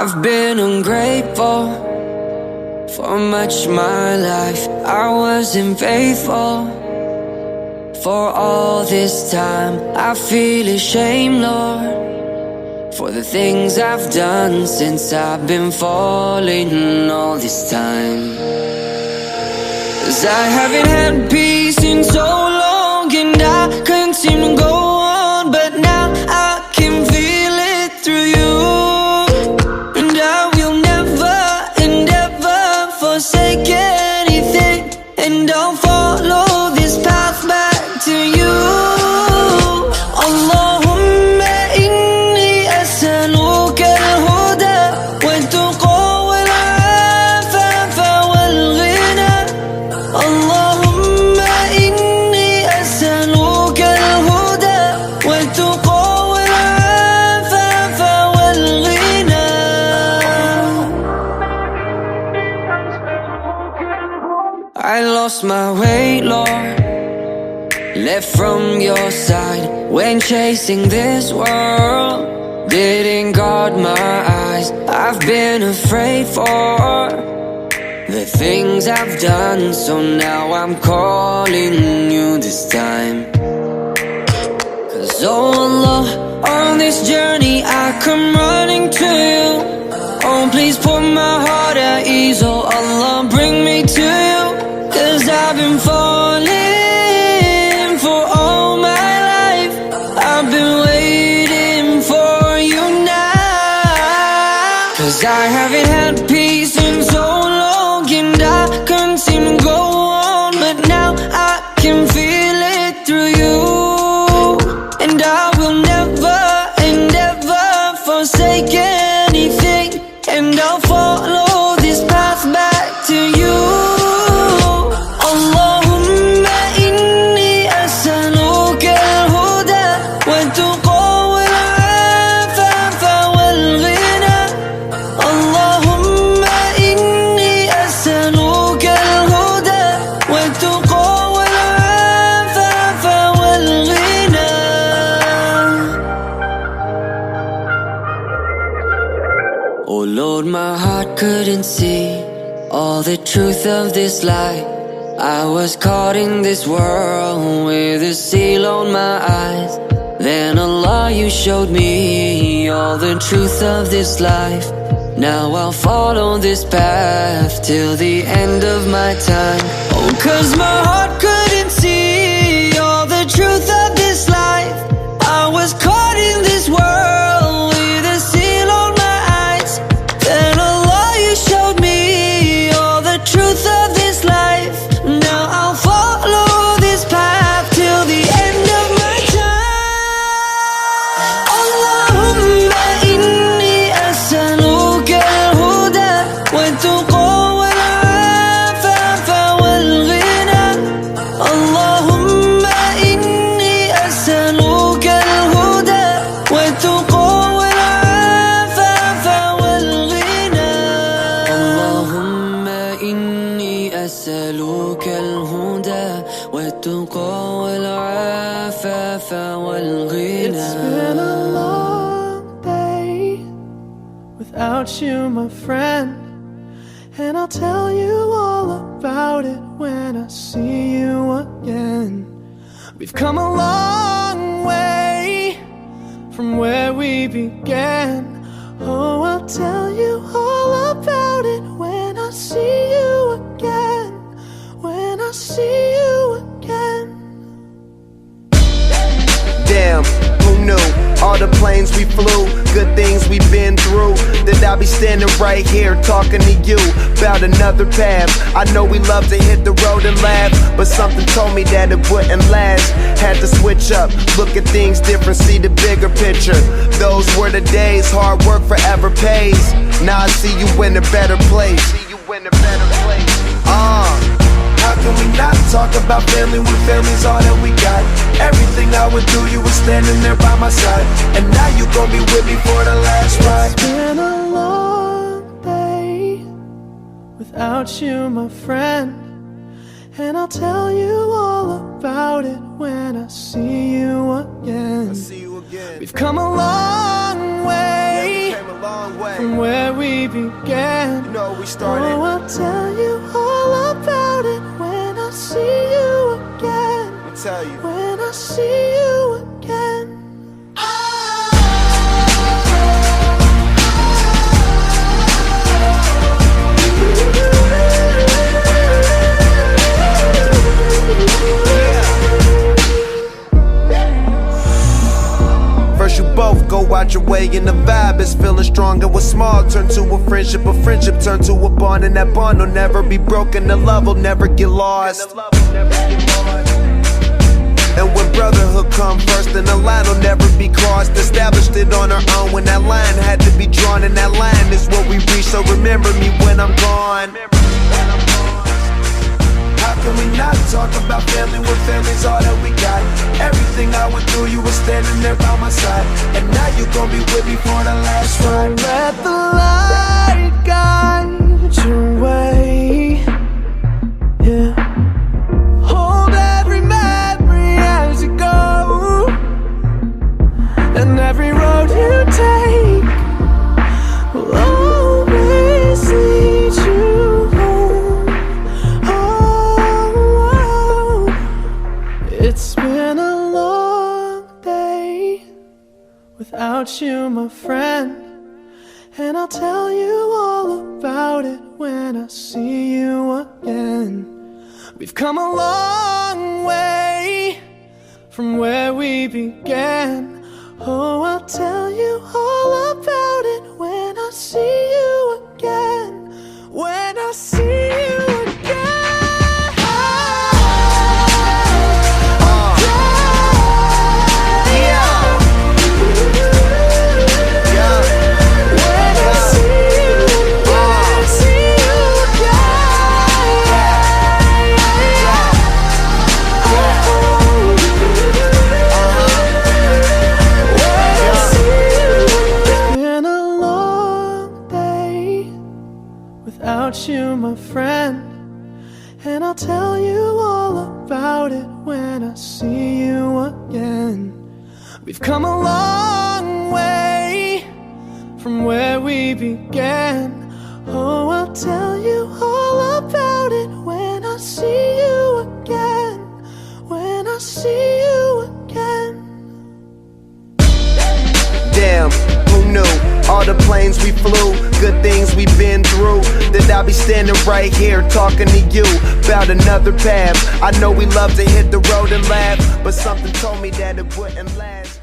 I've been ungrateful for much my life. I wasn't faithful for all this time. I feel ashamed, Lord, for the things I've done since I've been falling all this time. 'Cause I haven't had peace in so long, and I couldn't seem to go on, but now I can feel it through you. And I will never and ever forsake anything, and I'll follow this path back to you. Allahumma inni as'aluka al-huda wat-tuqa wal-'afafa wal-ghina. Allahumma inni as'aluka al-huda wat-tuqa wal-'afafa wal-ghina. I lost my way, Lord, left from your side when chasing this world. Didn't guard my eyes. I've been afraid for the things I've done, so now I'm calling you this time. 'Cause oh Allah, on this journey I come running to you. Oh, please put my heart at ease. Oh Allah, bring me to you. 'Cause I've been falling for all my life. I've been waiting for you now. 'Cause I haven't had peace in so long, and I couldn't seem to go on, but now I can feel it through you. And I will never and ever forsake anything, and I'll follow this path back to you. Allahumma inni as'aluka al-huda wat-tuqa wal-'afafa wal-ghina. Allahumma inni as'aluka al-huda wat-tuqa wal-'afafa wal-ghina. Oh Lord, my heart couldn't see all the truth of this life. I was caught in this world with a seal on my eyes. Then Allah, you showed me all the truth of this life. Now I'll follow this path till the end of my time. Oh, 'cause my heart couldn't see all the truth of this life. I was caught in this world with a seal on my eyes. Then Allah, you showed me all the truth of this life. Now I'll follow this path till the end of my time. Allahumma inni as'aluka al-huda wat-tuqa wal-'afafa wal-ghina. Allahumma inni as'aluka al-huda wat-tuqa wal-'afafa wal-ghina. Allahumma inni as'aluka al-huda wat-tuqa wal-'afafa wal-ghina. It's been a long day without you, my friend, and I'll tell you all about it when I see you again. We've come a long way from where we began. Oh, I'll tell you all about it when I see you again. When I see you again. Damn, who knew? All the planes we flew, good things we've been through, that I'll be standing right here talking to you about another path. I know we love to hit the road and laugh, but something told me that it wouldn't last. Had to switch up, look at things different, see the bigger picture. Those were the days, hard work forever pays. Now I see you in a better place. How can we not talk about family when family's all that we got? Everything I would do, you were standing there by my side, and now you gon' be with me for the last ride. It's been a long day without you, my friend, and I'll tell you all about it when I see you again. We've come a long way way. from where we began. No, we started. Oh, I'll tell you all about it when I see you again. Let me tell you. When I see you again. First you both go out your way and the vibe is feeling strong. And what's small turn to a friendship turn to a bond. And that bond will never be broken, the love will never get lost. And when brotherhood come first, then the line will never be crossed. Established it on our own when that line had to be drawn. And that line is what we reach, so remember me when I'm gone. How can we not talk about family when family's all that we got? Everything I went through, you were standing there by my side. And now you gon' be with me for the last ride. Let the light guide your way. Yeah. Hold every memory as you go, and every road you take will always lead you home. Oh, it's been a long day without you, my friend, and I'll tell you all about it when I see you again. We've come a long way from where we began. Oh, I'll tell you all about it when I see you again. When I see you again. When I see you again, see you It's been a long day without you, my friend, and I'll tell you all about it when I see you again. We've come a long way from where we began. Oh, I'll tell you all about it when I see you again. When I see you again. Damn, who knew? All the planes we flew, good things we've been through. That I'll be standing right here talking to you about another path. I know we love to hit the road and laugh, but something told me that it wouldn't last.